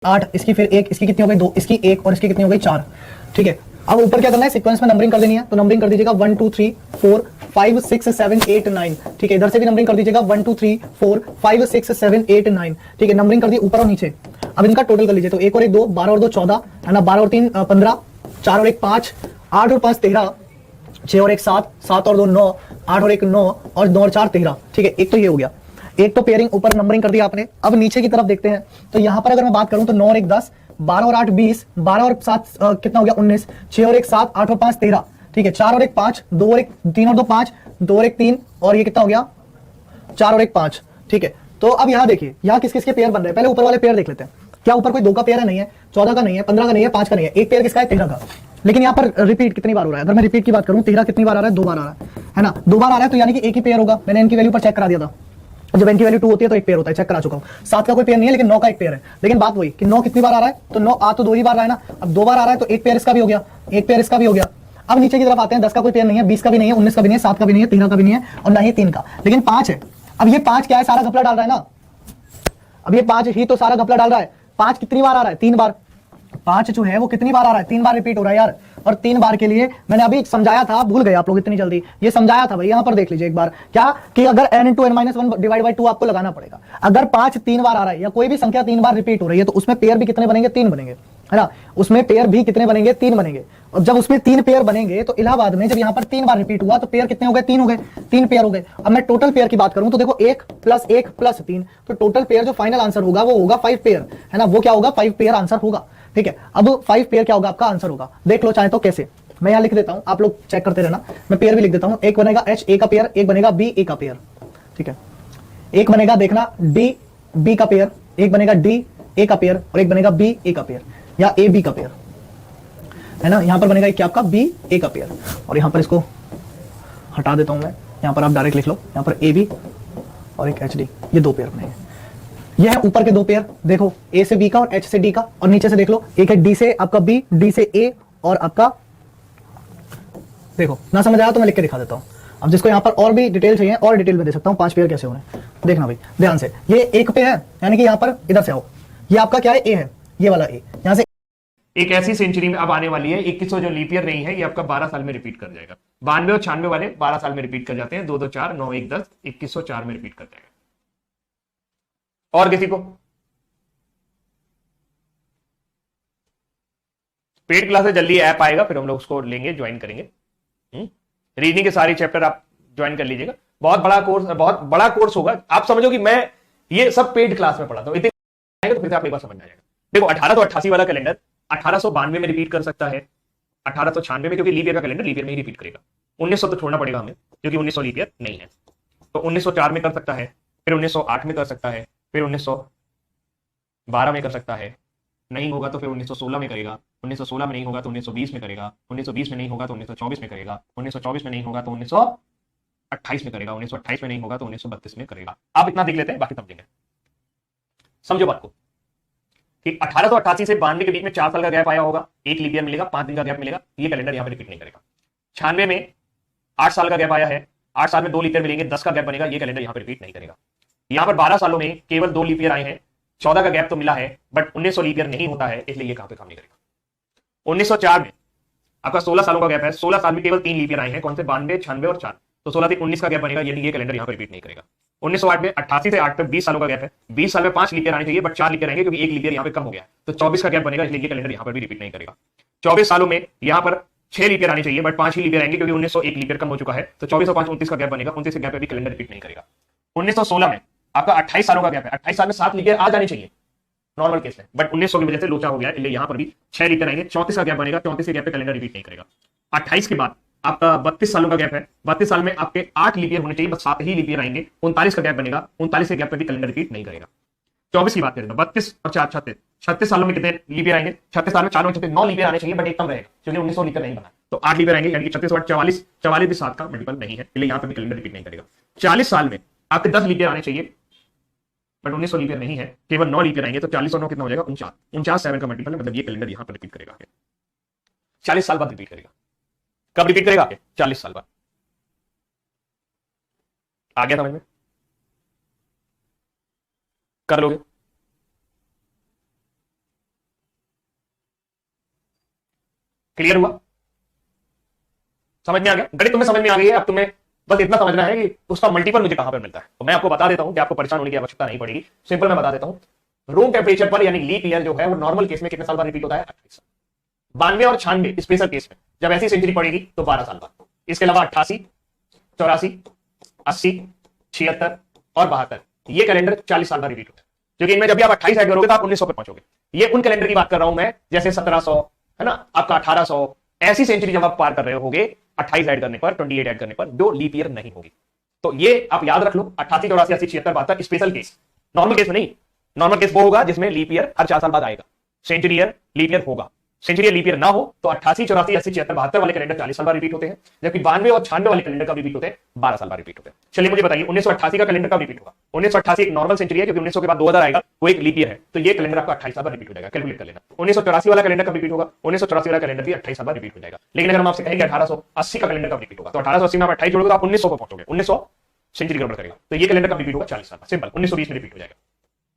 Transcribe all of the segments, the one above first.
8, इसकी फिर 1, इसकी कितनी हो गई 2, इसकी 1 और इसकी कितनी हो गई 4। ठीक है, अब ऊपर क्या करना है, सीक्वेंस में नंबरिंग कर देनी है, तो नंबरिंग कर दीजिएगा 1 2 3 4 5 6 7 8 9। ठीक है, इधर से भी नंबरिंग कर दीजिएगा 1 2 3 4 5 6 7 8 9। ठीक है, नंबरिंग कर दी ऊपर और नीचे। अब इनका टोटल कर लीजिए, तो 1 और 1 2, 12 और 2 14 है ना, 12 और 3 15, 4 और 1 5, 8 और 5 13, 6 और 1 7, 7 और 2 9, 8 और 1 9 और 2 और 4 13। ठीक है, एक तो ये हो गया, एक तो पेयरिंग ऊपर नंबरिंग कर दिया आपने। अब नीचे की तरफ देखते हैं, तो यहां पर अगर मैं बात करूं तो 9 और 1 10, 12 और 8 20, 12 और 7 कितना हो गया 19, 6 और 1 7, 8 और 5 13। ठीक है, 4 और 1 5, 2 और 1 3 और 2 5, 2 और 1 3 और ये कितना हो गया 4 और 1 5। ठीक है, तो अब यहां देखिए, यहां किस किस के पेयर बन रहे हैं, पहले ऊपर वाले पेयर देख लेते हैं। क्या ऊपर कोई 2 का पेयर है? नहीं है। 14 का नहीं है, 15 का नहीं है, 5 का नहीं है, एक पेयर किसका है 13 का। लेकिन यहाँ पर रिपीट कितनी बार हो रहा है, अगर मैं रिपीट की बात करूं 13 कितनी बार आ रहा है, 2 बार आ रहा है ना, 2 बार आ रहा है, तो यानी कि एक ही पेयर होगा। मैंने इनकी वैल्यू पर चेक करा दिया था, जब n की वैल्यू 2 होती है तो एक पेयर होता है, चेक करा चुका हूं। 7 का कोई पेयर नहीं है, लेकिन 9 का एक पेयर है। लेकिन बात वही कि 9 कितनी बार आ रहा है, तो 9 आ तो 2 ही बार रहा है ना। अब 2 बार आ रहा है तो एक पेयर इसका भी हो गया, एक पेयर इसका भी हो गया। अब नीचे की तरफ आते हैं, 10 का कोई पेयर नहीं है, 20 का भी नहीं है, 19 का भी नहीं है, 7 का भी नहीं है, 13 का भी नहीं है और ना ही 3 का, लेकिन 5 है। अब ये 5 क्या है, सारा घपला डाल रहा है ना। अब ये 5 ही तो सारा घपला डाल रहा है। 5 कितनी बार आ रहा है, 3 बार। 5 जो है वो कितनी बार आ रहा है, 3 बार रिपीट हो रहा है यार। और 3 बार के लिए मैंने अभी समझाया था, भूल गए आप लोग इतनी जल्दी, ये समझाया था भाई, यहां पर देख लीजिए एक बार, क्या कि अगर n into n minus 1 divide by 2 आपको लगाना पड़ेगा। अगर 5 3 बार आ रहा है या कोई भी संख्या 3 बार रिपीट हो रही है, तो उसमें पेयर भी कितने बनेंगे, 3 बनेंगे, है ना। उसमें पेयर भी कितने बनेंगे, 3 बनेंगे। और जब उसमें 3 पेयर बनेंगे, तो इलाहाबाद में जब यहां पर 3 बार रिपीट हुआ, तो पेयर कितने हो गए, 3 हो गए, 3 पेयर हो गए। अब मैं टोटल पेयर की बात करूं तो देखो 1 प्लस 1 प्लस 3, तो टोटल पेयर जो फाइनल आंसर होगा वो होगा 5 पेयर, है ना। वो क्या होगा, 5 पेयर आंसर होगा। ठीक है, अब 5 पेयर क्या होगा आपका आंसर होगा, देख लो चाहे तो कैसे। मैं यहां लिख देता हूं, आप लोग चेक करते रहना। मैं पेयर भी लिख देता हूं, एक बनेगा h a का पेयर, एक बनेगा b a का पेयर। ठीक है, एक बनेगा देखना d b का पेयर, एक बनेगा d a का पेयर और एक बनेगा b a का पेयर या a b का पेयर, है ना। यहां पर बनेगा क्या आपका b a का पेयर, और यहां पर इसको हटा देता हूं मैं, यहां पर आप डायरेक्ट लिख लो, यहां पर a b और एक h d, ये 2 पेयर बनेंगे। ये है ऊपर के 2 पेयर, देखो a से b का और h से d का, और नीचे से देख लो, एक है d से आपका b, d से a और आपका, देखो ना समझ आया तो मैं लिख के दिखा देता हूं। अब जिसको यहां पर और भी डिटेल चाहिए और डिटेल में दे सकता हूं, 5 पेयर कैसे हो रहे हैं देखना भाई ध्यान से। ये एक पे है, यानी कि यहां पर इधर से आओ, ये आपका क्या है, ए है, ये वाला ए, यहां से एक ऐसी सेंचुरी में अब आने वाली है 2100, जो लीप ईयर नहीं है, ये आपका 12 साल में रिपीट कर जाएगा। 92 और 96 वाले 12 साल में रिपीट कर जाते हैं, 2 2 4 9 1 10, 2104 में रिपीट कर जाएगा। और किसी को पेड क्लास से जल्दी ऐप आएगा, फिर हम लोग उसको लेंगे, ज्वाइन करेंगे। रीजनिंग के सारे चैप्टर आप ज्वाइन कर लीजिएगा, बहुत बड़ा कोर्स, बहुत बड़ा कोर्स होगा। आप समझो कि मैं ये सब पेड क्लास में पढ़ाता हूं, इतने तो फिर आप एक बार समझ आ जाएगा। देखो 1888 वाला कैलेंडर 1892 में रिपीट कर सकता है, 1896 में, क्योंकि लीप ईयर का कैलेंडर लीप ईयर में ही रिपीट करेगा। 1900 तो छोड़ना पड़ेगा हमें, क्योंकि 1900 लीप ईयर नहीं है। तो 1904 में कर सकता है, फिर 1908 में कर सकता है, फिर 1912 में कर सकता है, नहीं होगा तो फिर 1916 में करेगा, 1916 में नहीं होगा तो 1920 में करेगा, 1920 में नहीं होगा तो 1924 में करेगा, 1924 में नहीं होगा तो 1928 में करेगा, 1928 में नहीं होगा तो 1932 में करेगा। आप इतना देख लेते हैं, बाकी समझेंगे। समझो बात को कि 1888 से 92 के बीच में 4 साल का गैप आया होगा, एक लीप ईयर मिलेगा, 5 दिन का गैप मिलेगा, ये कैलेंडर यहां पर रिपीट नहीं करेगा। 96 में 8 साल का गैप आया है, 8 साल में 2 लीप ईयर मिलेंगे, 10 का गैप बनेगा, ये कैलेंडर यहां पर रिपीट नहीं करेगा। यहां पर 12 सालों में केवल 2 लीप ईयर आए हैं, 14 का गैप तो मिला है, बट 1900 लीप ईयर नहीं होता है, इसलिए ये कहां पे काम नहीं करेगा। 1904 में आपका 16 सालों का गैप है, 16 साल में केवल 3 लीप ईयर आए हैं, कौन से, 92 96 और 4, तो 16 से 19 का गैप बनेगा, ये कैलेंडर यहां पर रिपीट नहीं करेगा। 1908 में 88 से 8 तक 20 सालों का गैप है, 20 साल में 5 लीप ईयर आने चाहिए, बट 4 लीप ईयर आएंगे, क्योंकि एक लीप ईयर यहां पे कम हो गया, तो 24 का गैप बनेगा, इसलिए ये कैलेंडर यहां पर भी रिपीट नहीं करेगा। 24 सालों में यहां पर 6 लीप ईयर आने चाहिए, बट 5 ही लीप ईयर आएंगे, क्योंकि 1901 लीप ईयर कम हो चुका है, तो 24 और 5 29 का गैप बनेगा, 29 के गैप पे भी कैलेंडर रिपीट नहीं करेगा। 1916 में आपका 28 सालों का गैप है, 28 साल में 7 लीप ईयर आ जानी चाहिए नॉर्मल केस है, बट 1900 की वजह से लोचा हो गया, इसलिए यहां पर भी 6 लीप ईयर आएंगे, 34 का गैप बनेगा, 34 के गैप पे कैलेंडर रिपीट नहीं करेगा। 28 के बाद आपका 32 सालों का गैप है, 32 साल में आपके 8 लीप ईयर होने चाहिए, बस 7 ही लीप ईयर आएंगे, 39 का गैप बनेगा, 39 के गैप पे भी कैलेंडर रिपीट नहीं करेगा। 24 की बात करेंगे, 32 और 4 36, 36 सालों में कितने लीप ईयर आएंगे, 36 साल में 4 36 9 लीप ईयर आने चाहिए, बट एक कम रहेगा, क्योंकि 1900 लीप ईयर नहीं बना, तो 8 लीप ईयर आएंगे, यानी कि 36 और 44, 44 भी 7 का मल्टीपल नहीं है, इसलिए यहां पे भी कैलेंडर रिपीट नहीं करेगा। 40 साल में आपके 10 लीप ईयर आने चाहिए, बट 1900 लीप ईयर नहीं है, केवल 9 लीप ईयर आएंगे, तो 40 और 9 कितना हो जाएगा, 49, 49 7 का मल्टीपल है, मतलब ये कैलेंडर यहां पर रिपीट करेगा, 40 साल बाद रिपीट करेगा। कब रिपीट करेगा, 40 साल बाद। आ गया समझ में, कर लोगे। क्लियर हुआ? समझ में आ गया? गणित तुम्हें समझ में आ गई है। अब तुम्हें बस इतना समझना है कि उसका मल्टीपल मुझे कहां पर मिलता है। तो मैं आपको बता देता हूं कि आपको परेशान होने की आवश्यकता नहीं पड़ेगी। सिंपल मैं बता देता हूं। रूम टेम्परेचर पर यानी लीप ईयर जो है वो नॉर्मल केस में कितने साल बाद रिपीट होता है? 28 साल। 92 और 96 स्पेशल केस में जब ऐसी सेंचुरी पड़ेगी तो 12 साल बाद। इसके अलावा 88, 84, 80, 76 और 72 ये कैलेंडर 40 साल बाद रिपीट होता है। क्योंकि इनमें जब भी आप 28 ऐड करोगे तो आप 1900 पे पहुंचोगे। ये उन कैलेंडर की बात कर रहा हूं मैं, जैसे 1700 है ना, आपका 1800, ऐसी सेंचुरी जब आप पार कर रहे होगे 28 ऐड करने पर, 28 ऐड करने पर, जो लीप ईयर नहीं होगी। तो ये आप याद रख लो, 88, 84, 80, 76, 72 स्पेशल केस। नॉर्मल केस में नहीं। नॉर्मल केस वो होगा जिसमें लीप ईयर हर 4 साल बाद आएगा। सेंचुरी ईयर लीप ईयर होगा। सेंचुरी लीप ईयर ना हो तो 88, 84, 80, 76, 72 वाले कैलेंडर 40 साल बाद रिपीट होते हैं, जबकि 92 और 96 वाले कैलेंडर कब रिपीट होते हैं? 12 साल बाद रिपीट होते हैं। चलिए मुझे बताइए 1988 का कैलेंडर कब रिपीट होगा? 1988 एक नॉर्मल सेंचुरी है, क्योंकि 1900 के बाद 2000 आएगा, वो एक लीप ईयर है, तो ये कैलेंडर आपका 28 साल बाद रिपीट हो जाएगा। कैलकुलेट कर लेना। 1984 वाला कैलेंडर कब रिपीट होगा? 1984 वाला कैलेंडर भी 28 साल बाद रिपीट हो जाएगा। लेकिन अगर हम आपसे कहेंगे 1880 का कैलेंडर कब रिपीट होगा, तो 1880 में आप 28 जोड़ोगे तो आप 1900 पर पहुंचोगे। 1900 सेंचुरी गड़बड़ करेगा, तो ये कैलेंडर कब रिपीट होगा? 40 साल बाद। सिंपल, 1920 में रिपीट हो जाएगा।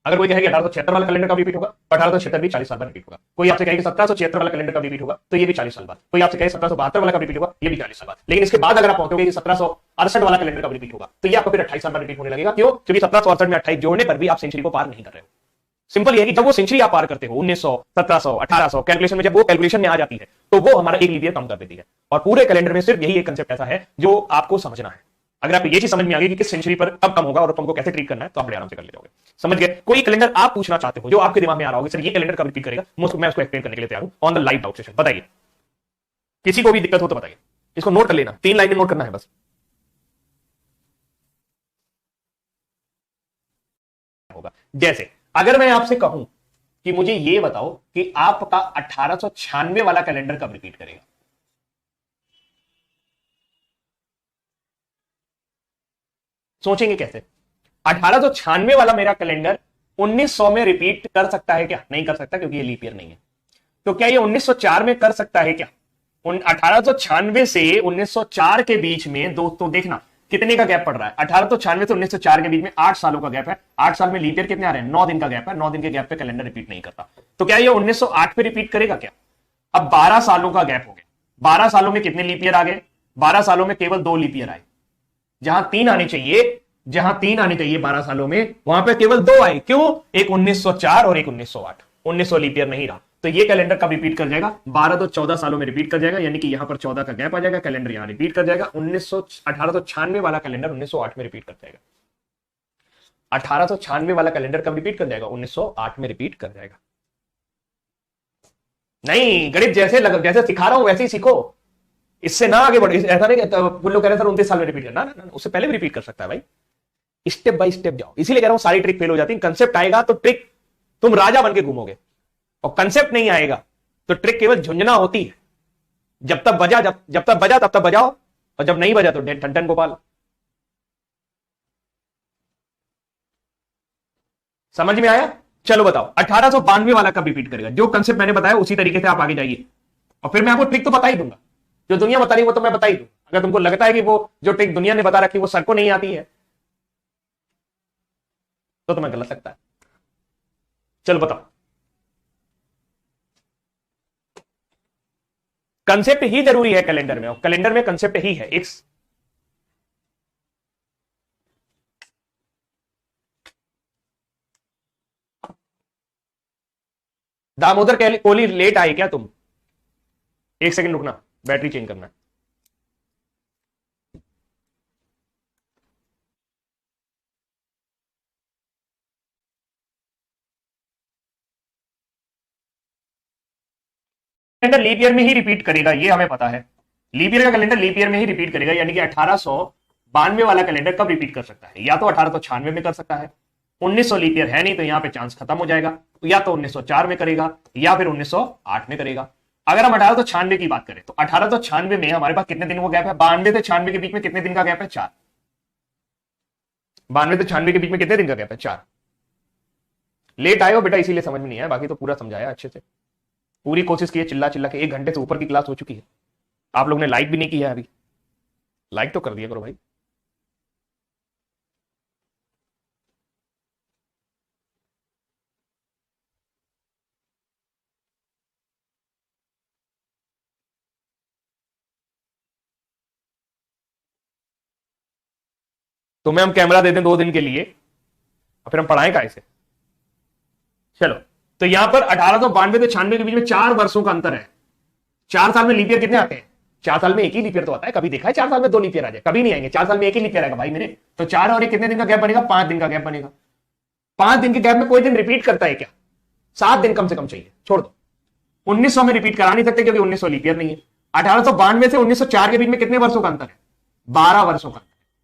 अगर कोई कहेगा 1876 वाला कैलेंडर कब रिपीट होगा, 1876 भी 40 साल बाद रिपीट होगा। कोई आपसे कहेगा 1776 वाला कैलेंडर कब रिपीट होगा, तो ये भी 40 साल बाद। कोई आपसे कहे 1772 वाला कब रिपीट होगा, ये भी 40 साल बाद। लेकिन इसके बाद अगर आप पहुंचोगे कि 1768 वाला कैलेंडर कब रिपीट होगा, तो ये आपको फिर 28 साल बाद रिपीट होने लगेगा। क्यों? क्योंकि 1768 में 28 जोड़ने पर भी आप सेंचुरी को पार नहीं कर रहे हो। सिंपल ये है कि जब वो सेंचुरी आप पार करते हो 1900, 1700, 1800 कैलकुलेशन में, जब वो कैलकुलेशन में आ जाती है तो वो हमारा एक लीप ईयर कम कर देती है। और पूरे कैलेंडर में सिर्फ यही एक कंसेप्ट ऐसा है जो आपको समझना है। अगर आपको ये चीज समझ में आ गई कि किस सेंचुरी पर कब कम होगा और तुमको कैसे ट्रीट करना है, तो आप बड़े आराम से कर ले जाओगे। समझ गए? कोई कैलेंडर आप पूछना चाहते हो जो आपके दिमाग में आ रहा होगा, सर ये कैलेंडर कब रिपीट करेगा, मैं उसको एक्सप्लेन करने के लिए तैयार हूं on the live doubt session. बताइए, किसी को भी दिक्कत हो तो बताइए। इसको नोट कर लेना, 3 लाइनें नोट करना है बस। होगा जैसे अगर मैं आपसे कहूं कि मुझे ये बताओ कि आपका 1896 वाला कैलेंडर कब रिपीट करेगा, सोचेंगे कैसे? 1896 वाला मेरा कैलेंडर 1900 में रिपीट कर सकता है क्या? नहीं कर सकता, क्योंकि ये लीप ईयर नहीं है। तो क्या ये 1904 में कर सकता है क्या? 1896 से 1904 के बीच में दोस्तों देखना कितने का गैप पड़ रहा है। 1896 से 1904 के बीच में 8 सालों का गैप है। 8 साल में लीप ईयर कितने आ रहे हैं? 9 दिन का गैप है। 9 दिन के गैप पे कैलेंडर रिपीट नहीं करता। तो क्या ये 1908 पे रिपीट करेगा क्या? अब 12 सालों का गैप हो गया। 12 सालों में कितने लीप ईयर आ गए? 12 सालों में केवल 2 लीप ईयर आए। जहां 3 आने चाहिए, 12 सालों में, वहां पे केवल 2 आए। क्यों? एक 1904 और एक 1908। 1900 लीप ईयर नहीं रहा। तो ये कैलेंडर कब रिपीट कर जाएगा? 12 तो 14 सालों में रिपीट कर जाएगा, यानी कि यहां पर 14 का गैप आ जाएगा, कैलेंडर यहां रिपीट कर जाएगा। 1896 वाला कैलेंडर 1908 में रिपीट कर जाएगा। 1896 वाला कैलेंडर कब रिपीट कर जाएगा? 1908 में रिपीट कर जाएगा। नहीं, गणित जैसे सिखा रहा हूं वैसे ही सीखो, इससे ना आगे बढ़ो। ऐसा नहीं कुछ लोग कह रहे हैं सर 29 साल में रिपीट करना, ना, उससे पहले भी रिपीट कर सकता है भाई। स्टेप बाय स्टेप जाओ। इसीलिए कह रहा हूं सारी ट्रिक फेल हो जाती है। कंसेप्ट आएगा तो ट्रिक तुम राजा बन के घूमोगे, और कंसेप्ट नहीं आएगा तो ट्रिक केवल झुंझुना होती है। जब तक बजा तब तक बजाओ, और जब नहीं बजा तो ठन ठन गोपाल। समझ में आया? चलो बताओ 1892 वाला कब रिपीट करेगा? जो कंसेप्ट मैंने बताया उसी तरीके से आप आगे जाइए, और फिर मैं आपको ट्रिक तो बता ही दूंगा। जो दुनिया बता रही है वो तो मैं बता ही दूं। अगर तुमको लगता है कि वो जो ट्रिक दुनिया ने बता रखी वो सर को नहीं आती है, तो तुम्हें गलत लगता है। चलो बताओ, कंसेप्ट ही जरूरी है कैलेंडर में, और कैलेंडर में कंसेप्ट ही है एक। दामोदर कोहली लेट आए क्या तुम? एक सेकंड रुकना, बैटरी चेंज करना है। कैलेंडर लीप ईयर में ही रिपीट करेगा, ये हमें पता है। लीप ईयर का कैलेंडर लीप ईयर में ही रिपीट करेगा, यानी कि 1892 वाला कैलेंडर कब रिपीट कर सकता है? या तो 1896 में कर सकता है। 1900 लीप ईयर है नहीं, तो यहां पे चांस खत्म हो जाएगा। या तो 1904 में करेगा, या फिर 1908 में करेगा। अगर हम 1896 की बात करें तो 1896 में हमारे पास कितने दिन का गैप है? 92 से 96 के बीच में कितने दिन का गैप है? 4। 92 से 96 के बीच में कितने दिन का गैप है? 4। लेट आए हो बेटा, इसीलिए समझ में नहीं आया, बाकी तो पूरा समझाया अच्छे से। पूरी कोशिश की है, चिल्ला चिल्ला के 1 घंटे से ऊपर की क्लास हो चुकी है। आप लोग ने लाइक भी नहीं किया है अभी। लाइक तो कर दिया करो भाई। तुम्हें हम कैमरा दे दें 2 दिन के लिए और फिर हम पढ़ाएं का इसे? चलो, तो यहां पर 1892 से 96 के बीच में 4 वर्षों का अंतर है। 4 साल में लीप ईयर कितने आते हैं? 4 साल में एक ही लीप ईयर तो आता है। कभी देखा है 4 साल में 2 लीप ईयर आ जाए? कभी नहीं आएंगे। 4 साल में एक ही लीप ईयर आएगा भाई मेरे। तो 4 और एक कितने दिन का गैप बनेगा? 5 दिन का गैप बनेगा। 5 दिन के गैप में कोई दिन रिपीट करता है क्या? 7 दिन कम से कम चाहिए। छोड़ दो, 1900 में रिपीट करा नहीं सकते क्योंकि 1900 लीप ईयर नहीं है। 1892 से 1904 के बीच में कितने वर्षों का अंतर है? 12 वर्षों का।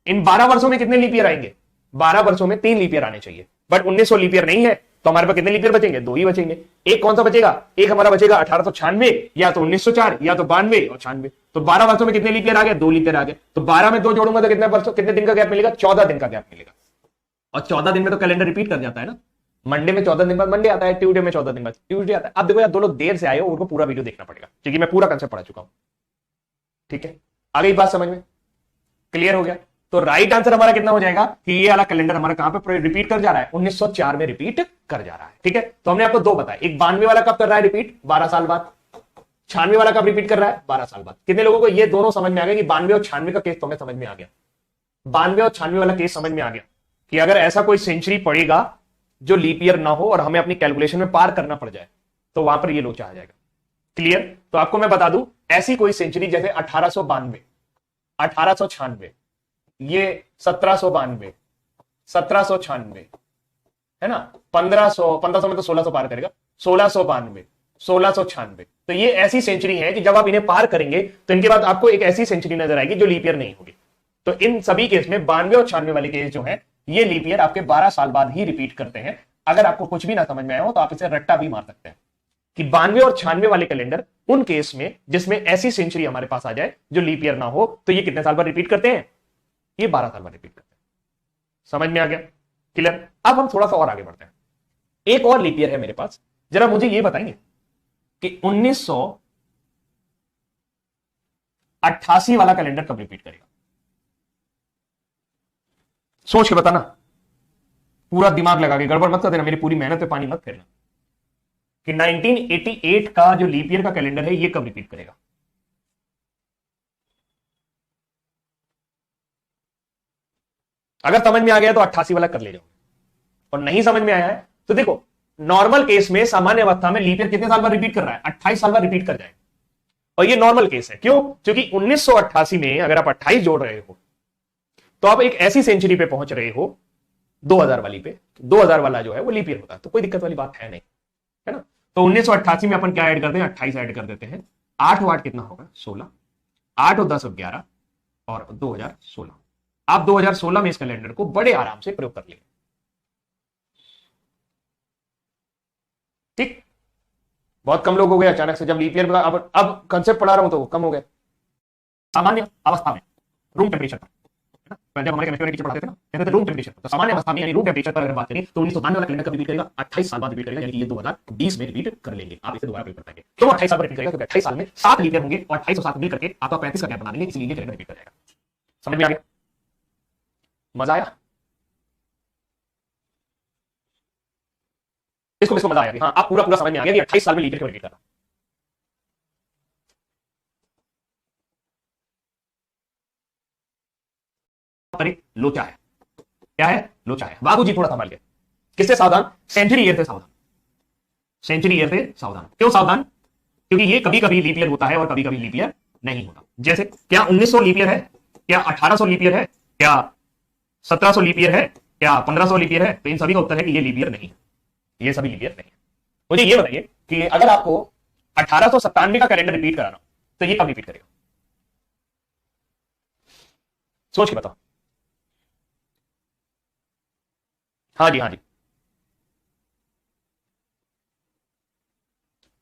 इन 12 वर्षों में कितने लीप ईयर आएंगे? 12 वर्षों में 3 लीप ईयर आने चाहिए। बट 1900 लीप ईयर नहीं है, तो हमारे पास कितने लीप ईयर बचेंगे? 2 ही बचेंगे। एक कौन सा बचेगा? एक हमारा बचेगा 1896, या तो 1904, या तो 92 और 96। तो 12 वर्षों में कितने लीप ईयर आ गए? 2 लीप ईयर आ गए। तो 12 में 2 जोड़ूंगा तो कितने वर्षों, कितने दिन का गैप मिलेगा? 14 दिन का गैप मिलेगा। और 14 दिन में तो कैलेंडर रिपीट कर जाता है ना। मंडे में 14 दिन बाद मंडे आता है, ट्यूसडे में 14 दिन बाद ट्यूसडे आता है। अब देखो यार, 2 लोग देर से आए हो, उनको पूरा वीडियो देखना पड़ेगा क्योंकि मैं पूरा कंसेप्ट पढ़ा चुका हूं। ठीक है, आ गई बात समझ में? क्लियर हो गया? तो राइट आंसर हमारा कितना हो जाएगा कि ये वाला कैलेंडर हमारा कहां पे रिपीट कर जा रहा है? 1904 में रिपीट कर जा रहा है। ठीक है, तो हमने आपको 2 बताया। एक 92 वाला कब कर रहा है रिपीट? 12 साल बाद। 96 वाला कब रिपीट कर रहा है? 12 साल बाद। कितने लोगों को ये दोनों समझ में आ गया कि 92 और 96 का केस तो हमें समझ में आ गया? 92 और 96 वाला केस समझ में आ गया कि अगर ऐसा कोई सेंचुरी पड़ेगा जो लीप ईयर ना हो और हमें अपनी कैलकुलेशन में पार करना पड़ जाए तो वहां पर ये लोचा आ जाएगा। क्लियर? तो आपको मैं बता दूं, ऐसी कोई सेंचुरी जैसे 1892, 1896, ये 1792, 1796 है ना, 1500 में तो 1600 पार करेगा, 1692, 1696। तो ये ऐसी सेंचुरी है कि जब आप इन्हें पार करेंगे तो इनके बाद आपको एक ऐसी सेंचुरी नजर आएगी जो लीप ईयर नहीं होगी। तो इन सभी केस में 92 और 96 वाले केस जो है ये लीप ईयर आपके 12 साल बाद ही रिपीट करते हैं। अगर आपको कुछ भी ना समझ में आया हो तो आप इसे रट्टा भी मार सकते हैं कि 92 और 96 वाले कैलेंडर उन केस में जिसमें ऐसी सेंचुरी हमारे पास आ जाए जो लीप ईयर ना हो, तो ये कितने साल बाद रिपीट करते हैं? ये 12 साल बाद रिपीट करते हैं। समझ में आ गया? क्लियर? अब हम थोड़ा सा और आगे बढ़ते हैं। एक और लीप ईयर है मेरे पास, जरा मुझे ये बताएंगे कि 1988 वाला कैलेंडर कब रिपीट करेगा? सोच के बताना, पूरा दिमाग लगा के, गड़बड़ मत कर देना, मेरी पूरी मेहनत पे पानी मत फेरना कि 1988 का जो लीप ईयर का कैलेंडर है ये कब रिपीट करेगा? अगर समझ में आ गया तो 88 वाला कर ले जाओ, और नहीं समझ में आया है तो देखो, नॉर्मल केस में सामान्य अवस्था में लीप ईयर कितने साल बाद रिपीट कर रहा है? 28 साल बाद रिपीट कर जाएगा। और ये नॉर्मल केस है। क्यों? क्योंकि 1988 में अगर आप 28 जोड़ रहे हो तो आप एक ऐसी सेंचुरी पे पहुंच रहे हो 2000 वाली पे। 2000 वाला जो है वो लीप ईयर होता है, तो कोई दिक्कत वाली बात है नहीं, है ना। तो 1988 में अपन क्या ऐड करते हैं? 28 ऐड कर देते हैं। 8 और 8 कितना होगा? 16। 8 और 10 11 और 2016। आप 2016 में इस कैलेंडर को बड़े आराम से प्रयोग कर लेंगे। ठीक, बहुत कम लोग हो गए अचानक से जब लीप ईयर। अब कंसेप्ट पढ़ा रहा हूं तो कम हो गए। सामान्य अवस्था में रूम टेम्परेचर पर, जब हमारे केमिस्ट्री वाले टीचर पढ़ाते थे ना, कहते थे रूम टेम्परेचर। तो सामान्य अवस्था में यानी रूम टेम्परेचर पर अगर बात करें तो 1992 वाला कैलेंडर कब रिपीट करेगा? 28 साल बाद रिपीट करेगा, यानी कि ये 2020 में रिपीट कर लेंगे। आप इसे दोबारा प्रयोग कर पाएंगे। क्यों 28 साल बाद रिपीट करेगा? क्योंकि 28 साल में 7 लीप ईयर होंगे और 28 और 7 मिल करके आपका 35 का गैप बना देंगे, इसलिए ये कैलेंडर रिपीट कर जाएगा। समझ में आ गया? मजा आया? इसको मजा आया? हाँ, आप पूरा पूरा समझ में आ गया कि 28 साल में लीप ईयर क्यों रिपीट कर रहा। लोचा है। क्या है? लोचा है। बाबूजी थोड़ा संभाल के। किससे सावधान? सेंचुरी ईयर से सावधान। सेंचुरी ईयर से सावधान। क्यों सावधान? क्योंकि ये कभी कभी लीप ईयर होता है और कभी कभी लीप ईयर नहीं होता। जैसे क्या 1900 लीप ईयर है? क्या 1800 लीप ईयर है? क्या 1700 लीप ईयर है? क्या 1500 लीप ईयर है? तो इन सभी का उत्तर है कि ये लीप ईयर नहीं है। ये सभी लीप ईयर नहीं है। मुझे ये बताइए कि अगर आपको 1897 का कैलेंडर रिपीट कराना तो ये कब रिपीट करेगा? सोच के बताओ। हाँ जी, हाँ जी।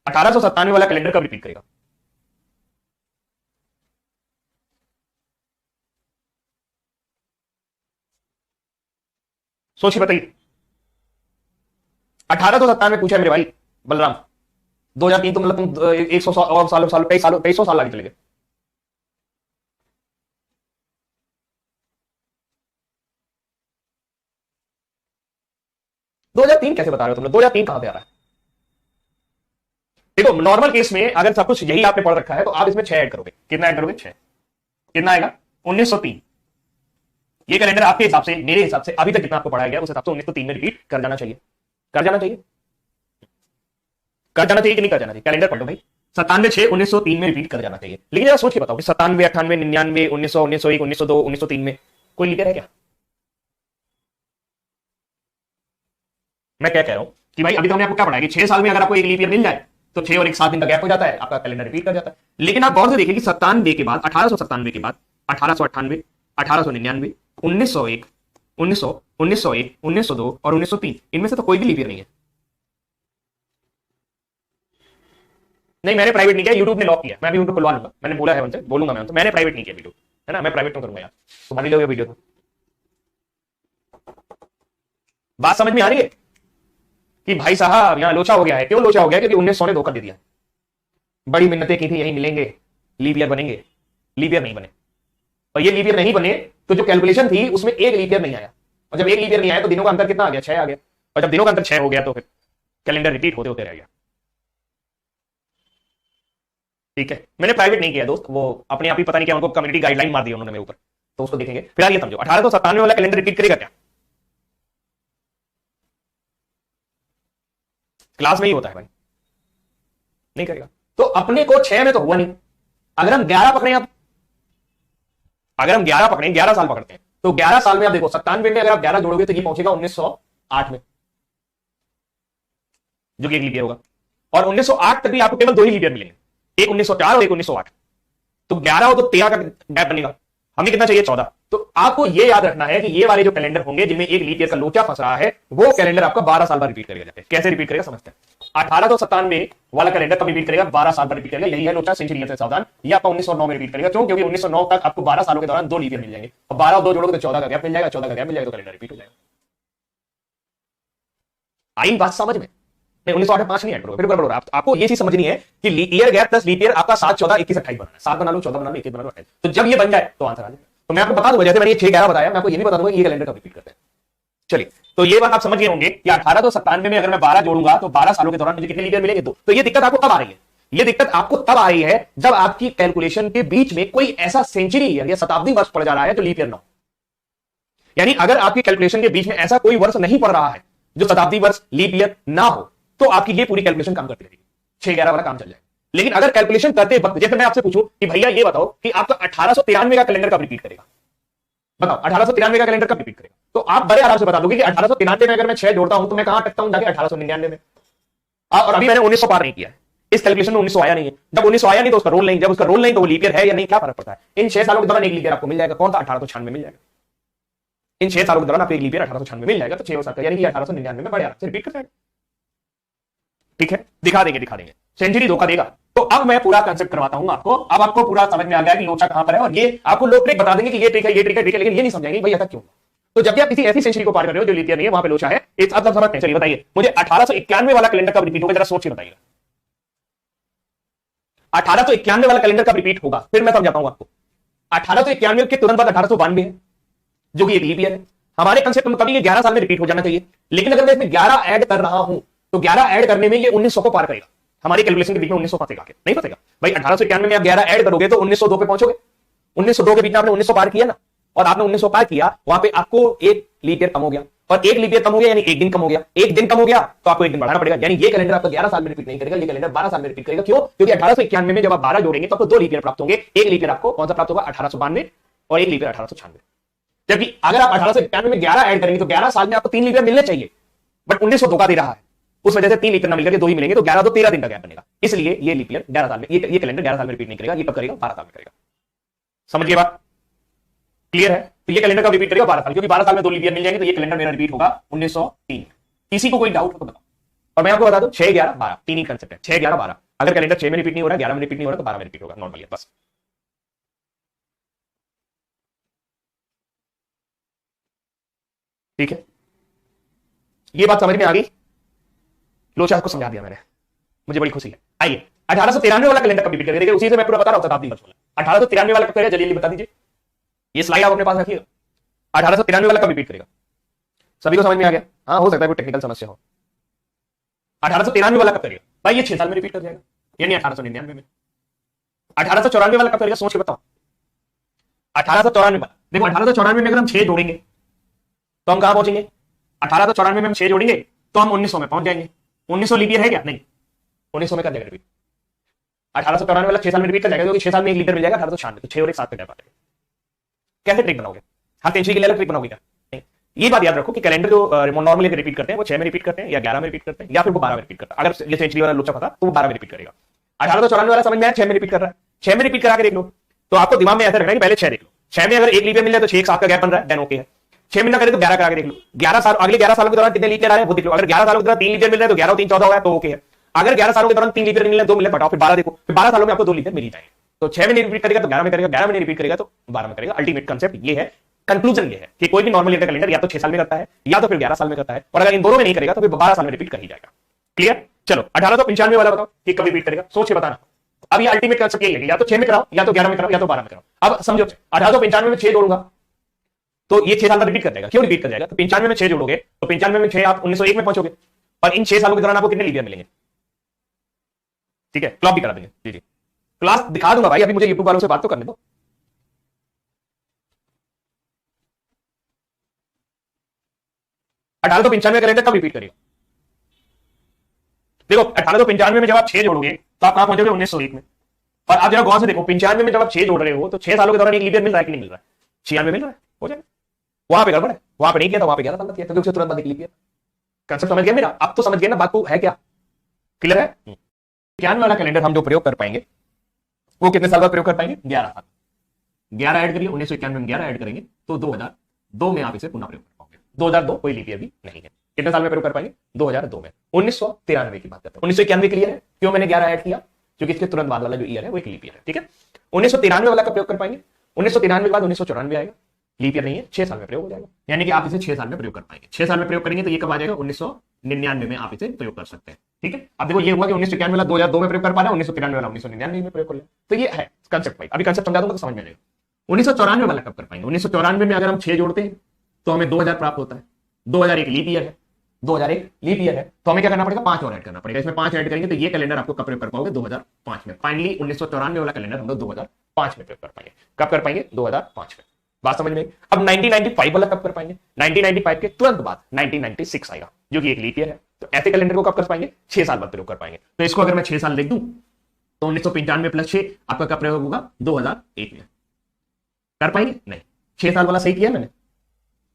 1897 वाला कैलेंडर कब रिपीट करेगा? सोच के बताइए। 1897 में पूछा है मेरे भाई बलराम। 2003 तो मतलब तुम 100 और साल 2300 साल आगे चले गए। दो 2003 कैसे बता रहे हो तुम लोग? 2003 कहां से आ रहा है? देखो, नॉर्मल केस में अगर सब कुछ यही आपने पढ़ रखा है तो आप इसमें 6 ऐड करोगे। कितना ऐड करोगे? 6। कितना आएगा? 1903। ये कैलेंडर आपके हिसाब से, मेरे हिसाब से अभी तक जितना आपको पढ़ाया गया उस हिसाब से 1903 में रिपीट कर जाना चाहिए। कर जाना चाहिए, कर जाना चाहिए कि नहीं कर जाना चाहिए? कैलेंडर पढ़ लो भाई, 97/6/1903 में रिपीट कर जाना चाहिए। लेकिन जरा सोच के बताओ कि 97, 98, 99, 1900, 1901, 1902, 1903 में कोई लीप ईयर है क्या? मैं क्या कह रहा हूं कि भाई अभी तो हमने आपको क्या पढ़ाया कि 6 साल में अगर आपको एक लीप ईयर मिल जाए तो 6 और 1 7 दिन का गैप हो जाता है, आपका कैलेंडर रिपीट कर जाता है। लेकिन आप गौर से देखिए कि 97 के बाद, 1897 के बाद 1898, 1899, 1901, 1900, 1901, 1902 और 1903, इनमें से तो कोई भी लीप ईयर नहीं है। नहीं, मैंने प्राइवेट नहीं किया, यूट्यूब ने लॉक किया। मैं भी उनको खुलवा लूंगा, मैंने बोला है उनसे, बोलूंगा मैं उनसे। मैंने प्राइवेट नहीं किया वीडियो, है ना, मैं प्राइवेट क्यों करूंगा यार, तुम्हारी लोग वीडियो। बात समझ में आ रही है कि भाई साहब यहां लोचा हो गया है? क्यों लोचा हो गया? क्योंकि 1900 ने धोखा दे दिया। बड़ी मिन्नतें की थी यही मिलेंगे, लीप ईयर बनेंगे, लीप ईयर नहीं बने। और ये लीप ईयर नहीं बने तो जो कैलकुलेशन थी उसमें एक लीप ईयर नहीं आया, और जब एक लीप ईयर नहीं आया तो दिनों का अंतर कितना आ गया? 6 आ गया। और जब दिनों का अंतर 6 हो गया तो फिर कैलेंडर रिपीट होते होते रह गया। ठीक है, मैंने प्राइवेट नहीं किया दोस्त, वो अपने आप ही पता नहीं क्या उनको कम्युनिटी गाइडलाइन मार दी उन्होंने मेरे ऊपर, तो उसको देखेंगे। फिलहाल ये समझो, 1897 वाला कैलेंडर रिपीट करेगा क्या? क्लास में ही होता है भाई, नहीं करेगा। तो अपने को 6 में तो हुआ नहीं, अगर हम 11 पकड़े, अब अगर हम 11 पकड़े, 11 साल पकड़ते हैं, तो 11 साल में आप देखो 97 में अगर आप 11 जोड़ोगे तो ये पहुंचेगा 1908 में, जो कि एक लीप ईयर होगा। और 1908 तक भी आपको केवल 2 ही लीप ईयर मिलेंगे, एक 1904 और एक 1908। तो 11 हो तो 13 का गैप बनेगा, हमें कितना चाहिए? 14। तो आपको यह याद रखना है कि ये वाले जो कैलेंडर होंगे जिनमें एक लीप ईयर का लोचा फंस रहा है, वो कैलेंडर आपका 12 साल बाद रिपीट करेगा जाके। कैसे रिपीट करेगा समझते हैं। 1897 वाला कैलेंडर कब रिपीट करेगा? 12 साल बाद रिपीट करेगा। यही है लोचा, सेंचुरी से सावधान। ये आपका 1909 में रिपीट करेगा। क्यों? क्योंकि 1909 तक आपको 12 सालों के दौरान 2 लीप ईयर मिल जाएंगे, और 12 और 2 जोड़ोगे तो 14 का गैप मिल जाएगा, 14 का गैप मिल जाएगा तो कैलेंडर रिपीट हो जाएगा। आई बात समझ में? 1908 में 5 नहीं ऐड करोगे, फिर गड़बड़ हो रहा है। आपको ये चीज समझनी है कि year gap plus leap year आपका 7, 14, 21, 28 बनाना है। 7 बना लो, 14 बना लो, 21 बना लो, 28। तो जब ये बन जाए तो आंसर आ जाए। तो मैं आपको बता दूंगा, जैसे मैंने ये 6, 11 बताया, मैं आपको ये भी बता दूंगा ये कैलेंडर कब रिपीट करते हैं। चलिए, तो ये बात आप समझ गए होंगे कि 1897 में अगर मैं 12 जोड़ूंगा तो 12 सालों के दौरान मुझे कितने लीप ईयर मिलेंगे? 2। तो ये दिक्कत आपको कब आ रही है? ये दिक्कत आपको तब आ रही है जब आपकी कैलकुलेशन के बीच में कोई ऐसा सेंचुरी ईयर या शताब्दी वर्ष पड़ जा रहा है जो लीप ईयर ना हो। यानी अगर आपकी कैलकुलेशन के बीच में ऐसा कोई वर्ष नहीं पड़ रहा है जो शताब्दी वर्ष, लीप ईयर ना हो, तो आपकी ये पूरी कैलकुलेशन काम करती रहेगी, 6, 11 वाला काम चल जाए। लेकिन अगर कैलकुलेशन करते वक्त, जैसे मैं आपसे पूछूं कि भैया ये बताओ कि आपका 1893 का कैलेंडर कब रिपीट करेगा? बताओ 1893 का कैलेंडर कब रिपीट करेगा? तो आप बड़े आराम से बता दोगे कि 1893 में अगर मैं 6 जोड़ता हूं तो मैं कहां अटकता हूं? जाके 1899 में। और अभी मैंने 1900 पार नहीं किया है, इस कैलकुलेशन में 1900 आया नहीं है। जब 1900 आया नहीं तो उसका रोल नहीं, जब उसका रोल नहीं तो वो लीप ईयर है या नहीं, क्या फर्क पड़ता है? इन 6 सालों के दौरान एक लीप ईयर आपको मिल जाएगा। कौन था? 1896 मिल जाएगा। इन 6 सालों के दौरान आपको एक लीप ईयर 1896 मिल जाएगा, तो 6 और 7 यानी कि 1899 में बड़े आराम से रिपीट कर जाएगा। ठीक है, दिखा देंगे। सेंचुरी धोखा देगा। तो अब मैं पूरा कंसेप्ट करवाता हूं आपको। अब आपको पूरा समझ में आ गया कि लोचा कहां पर है, और ये आपको लोग ट्रिक बता देंगे कि ये ट्रिक है, ये ट्रिक है, लेकिन ये नहीं समझेंगे भाई ऐसा क्यों। तो जब भी आप किसी ऐसी सेंचुरी को पार कर रहे हो जो लीप ईयर नहीं है, वहां पे लोचा है, इस आप समझते हैं। चलिए बताइए मुझे 1891 वाला कैलेंडर कब रिपीट होगा, जरा सोच के बताइएगा। 1891 वाला कैलेंडर कब रिपीट होगा, फिर मैं समझाता हूं आपको। 1891 के तुरंत बाद 1892 है, जो कि एक लीप ईयर है। हमारे कंसेप्ट में कभी 11 साल में रिपीट हो जाना चाहिए, लेकिन अगर मैं इसमें 11 ऐड कर रहा हूं तो 11 ऐड करने में ये 1900 को पार करेगा। हमारी कैलकुलेशन के बीच में 1900 फंसेगा के नहीं फंसेगा भाई। 1891 में आप 11 ऐड करोगे तो 1902 पे पहुंचोगे। 1902 के बीच में आपने 1900 पार किया ना, और आपने 1900 पार किया, वहां पे आपको एक लीप ईयर कम हो गया, और एक लीप ईयर कम हो गया यानी एक दिन कम हो गया। एक दिन कम हो गया तो आपको एक दिन बढ़ाना पड़ेगा, यानी ये कैलेंडर आपका 11 साल में रिपीट नहीं करेगा, ये कैलेंडर 12 साल में रिपीट करेगा। क्यों? क्योंकि 1891 में जब आप 12 जोड़ेंगे तो आपको 2 लीप ईयर प्राप्त होंगे। एक लीप ईयर आपको कौन सा प्राप्त होगा? 1892, और एक लीप ईयर 1896। जबकि अगर आप 1891 में 11 ऐड करेंगे तो 11 साल में आपको 3 लीप ईयर मिलने चाहिए, बट 1900 धोखा दे रहा है, उस वजह से 3 लीप ईयर ना मिलकर 2 ही मिलेंगे, तो 11 तो 13 दिन का गैप बनेगा। इसलिए ये लीप ईयर 11 साल में, ये कैलेंडर 11 साल में रिपीट नहीं करेगा। ये कब करेगा? 12 साल में करेगा। समझिए बात क्लियर है? तो ये कैलेंडर कब रिपीट करेगा? 12 साल, क्योंकि 12 साल में 2 लीप ईयर मिल जाएंगे, तो ये कैलेंडर मेरा रिपीट होगा 1903। किसी को कोई डाउट हो तो बताओ। और मैं आपको बता दूं 6, 11, 12 तीन ही कंसेप्ट है, 6, 11, 12। अगर कैलेंडर 6 में रिपीट नहीं हो रहा, 11 में रिपीट नहीं हो रहा, तो 12 में रिपीट होगा, नॉर्मल है बस। ठीक है, ये बात समझ में आ गई? लोचा को समझा दिया मैंने, मुझे बड़ी खुशी है। आइए 1893 वाला कैलेंडर कब रिपीट करेगा, देखिए उसी से मैं पूरा बता रहा हूं, शताब्दी वर्ष वाला। 1893 वाला कब करेगा, जल्दी बता दीजिए। ये स्लाइड आप अपने पास रखिएगा। 1893 वाला कब रिपीट करेगा? सभी को समझ में आ गया? हाँ, हो सकता है कोई टेक्निकल समस्या हो। 1893 वाला कब करेगा? भाई ये 6 साल में रिपीट कर जाएगा, यानी 1899 में। 1894 वाला कब करेगा? सोच के बताओ। 1894 देखो 1894 में अगर हम 6 जोड़ेंगे तो हम कहां पहुंचेंगे? 1894 में हम 6 जोड़ेंगे तो हम 1900 में पहुंच जाएंगे। 1900 लीप ईयर है क्या? नहीं, 1900 में कर जाएगा रिपीट। 1894 वाला 6 साल में रिपीट कर जाएगा, क्योंकि 6 साल में 1 लीटर मिल जाएगा। 1896 तो 6 और 1 7 का गैप आ जाएगा। कैसे ट्रिक बनाओगे? हर 3 के लिए अलग ट्रिक बनाओगे क्या? नहीं। ये बात याद रखो कि कैलेंडर जो नॉर्मली रिपीट करते हैं वो 6 में रिपीट करते हैं या 11 में रिपीट करते हैं या फिर वो 12 में रिपीट करता है। अगर ये सेंचुरी वाला लोचा था तो वो 12 में रिपीट करेगा। 1894 वाला समझ में आया, 6 में रिपीट कर रहा है। 6 में रिपीट करा के देख लो, तो आपको दिमाग में ऐसा रखना है कि पहले 6 देख लो। 6 में अगर 1 लीप ईयर मिल जाए तो 6 1 7 का गैप बन रहा है, देन ओके है। 6 में ना करे तो 11 करा के देख लो। 11 साल, अगले 11 सालों के दौरान कितने लीप ईयर आ रहे हैं वो देख लो। अगर 11 सालों के दौरान 3 लीप ईयर मिल रहे हैं तो 11 और 3 14 हो गया तो ओके है। अगर 11 सालों के दौरान 3 लीप ईयर मिल रहे हैं, 2 मिले, बताओ फिर 12 देखो, फिर 12 सालों में आपको 2 लीप ईयर मिल ही जाएंगे। तो 6 में नहीं रिपीट करेगा तो 11 में करेगा, 11 में नहीं रिपीट करेगा तो 12 में करेगा। अल्टीमेट कंसेप्ट ये है, कंक्लूजन ये है कि कोई भी नॉर्मल ईयर का कैलेंडर या तो 6 साल में करता है या तो फिर 11 साल में करता है, और अगर इन दोनों में नहीं करेगा तो फिर 12 साल में रिपीट कर ही जाएगा। क्लियर? चलो 1895 वाला बताओ कि कब रिपीट करेगा, सोच के बताना। अब ये अल्टीमेट कंसेप्ट यही है, या तो 6 में कराओ या तो 11 में कराओ या तो 12 में कराओ। अब समझो 1895 में 6 जोड़ूंगा तो ये 6 साल में रिपीट कर जाएगा। क्यों रिपीट कर जाएगा? तो 95 में 6 जोड़ोगे तो 95 में 6 आप 1901 में पहुंचोगे, और इन 6 सालों के दौरान आपको कितने लीप ईयर मिलेंगे? ठीक है, क्लॉक भी करा देंगे। जी जी, क्लास दिखा दूंगा भाई, अभी मुझे यूट्यूब वालों से बात तो करने दो। अठारह तो 95 कैलेंडर कब रिपीट करेगा? देखो 1895 में जब आप 6 जोड़ोगे तो आप कहां पहुंचोगे? 1901 में। और आप जरा गौर से देखो, 95 में जब आप 6 जोड़ रहे हो तो 6 सालों के दौरान एक लीप ईयर मिल रहा है कि नहीं मिल रहा है? 96 मिल रहा है, हो जाएगा। वहां पे गड़बड़ है, वहां पे नहीं किया था, वहां पे 11 साल किया, क्योंकि उससे तुरंत बाद एक लीप ईयर। कंसेप्ट समझ गया मेरा? अब तो समझ गए ना बात को, है क्या क्लियर है? 91 वाला कैलेंडर हम जो प्रयोग कर पाएंगे वो कितने साल बाद प्रयोग कर पाएंगे? 11 साल। 11 ऐड करिए, 1991 में 11 ऐड करेंगे तो 2002 में आप इसे पुनः प्रयोग कर पाओगे। 2002 कोई लीप ईयर भी नहीं है। कितने साल में प्रयोग कर पाएंगे? 2002 में। 1993 की बात करते हैं। 1991 क्लियर है? क्यों मैंने 11 ऐड किया? क्योंकि इसके तुरंत बाद वाला जो ईयर है वो एक लीप ईयर है। ठीक है, 1993 वाला का प्रयोग कर पाएंगे। 1993 के बाद 1994 आएगा, लीप ईयर नहीं है, 6 साल में प्रयोग हो जाएगा। यानी कि आप इसे 6 साल में प्रयोग कर पाएंगे। 6 साल में प्रयोग करेंगे तो ये कब आ जाएगा? 1999 में आप इसे प्रयोग कर सकते हैं। ठीक है, अब देखो ये हुआ कि 1991 वाला 2002 में प्रयोग कर पा रहे हैं, 1993 वाला 1999 में प्रयोग कर ले। तो ये है कंसेप्ट भाई, अभी कंसेप्ट समझा दूंगा तो समझ में आ जाएगा। 1994 वाला कब कर पाएंगे? 1994 में अगर हम 6 जोड़ते हैं तो हमें 2000 प्राप्त होता है। 2001 लीप ईयर है, 2001 लीप ईयर है, तो हमें क्या करना पड़ेगा? 5 और ऐड करना पड़ेगा। इसमें 5 ऐड करेंगे तो ये कैलेंडर आपको कब प्रयोग कर पाओगे? 2005 में। फाइनली 1994 वाला कैलेंडर हम लोग 2005 में प्रयोग कर पाएंगे। कब कर पाएंगे? 2005 में। बात समझ में? अब 1995 वाला कब कर पाएंगे? 1995 के तुरंत बाद 1996 आएगा, जो कि एक लीप ईयर है। तो ऐसे कैलेंडर को कब कर पाएंगे? 6 साल बाद प्रयोग कर पाएंगे। तो इसको अगर मैं 6 साल लिख दूं तो 1995 प्लस 6 आपका कब प्रयोग होगा? 2001 में। कर पाएंगे? नहीं। 6 साल वाला सही किया मैंने?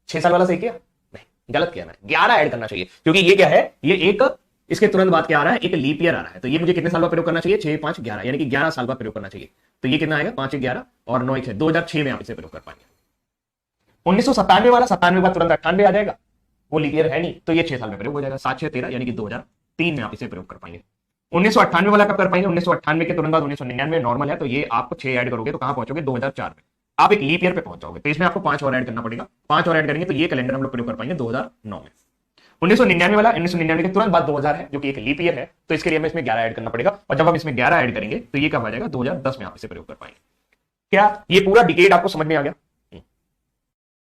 6 साल वाला सही किया? नहीं, गलत किया मैंने। 11 ऐड करना चाहिए, क्योंकि ये क्या है? ये एक इसके तुरंत बाद क्या आ रहा है? एक लीप ईयर आ रहा है। तो ये मुझे कितने साल बाद प्रयोग करना चाहिए? 6 5 11, यानी कि 11 साल बाद प्रयोग करना चाहिए। तो ये कितना आएगा? 5 11 और 9 1 2006 में आप इसे प्रयोग कर पाएंगे। 1997 वाला 97 बाद तुरंत 98 आ जाएगा, वो लीप ईयर है नहीं, तो ये 6 साल में प्रयोग हो जाएगा। 7 6 13, यानी कि 2003 में आप इसे प्रयोग कर पाएंगे। 1998 वाला कब कर पाएंगे? 1998 के तुरंत बाद 1999 नॉर्मल है, तो ये आप 6 ऐड करोगे तो कहां पहुंचोगे? 2004 में। आप एक लीप ईयर पे पहुंच जाओगे, तो इसमें आपको 5 और ऐड करना पड़ेगा। 5 और ऐड करेंगे तो ये कैलेंडर हम लोग प्रयोग कर पाएंगे 2009 में। 1999 वाला, 1999 के तुरंत बाद 2000 है, जो कि एक लीप ईयर है, तो इसके लिए हमें इसमें 11 ऐड करना पड़ेगा। और जब हम इसमें 11 ऐड करेंगे तो ये कब आ जाएगा? 2010 में आप इसे प्रयोग कर पाएंगे। क्या ये पूरा डिकेड आपको समझ में आ गया?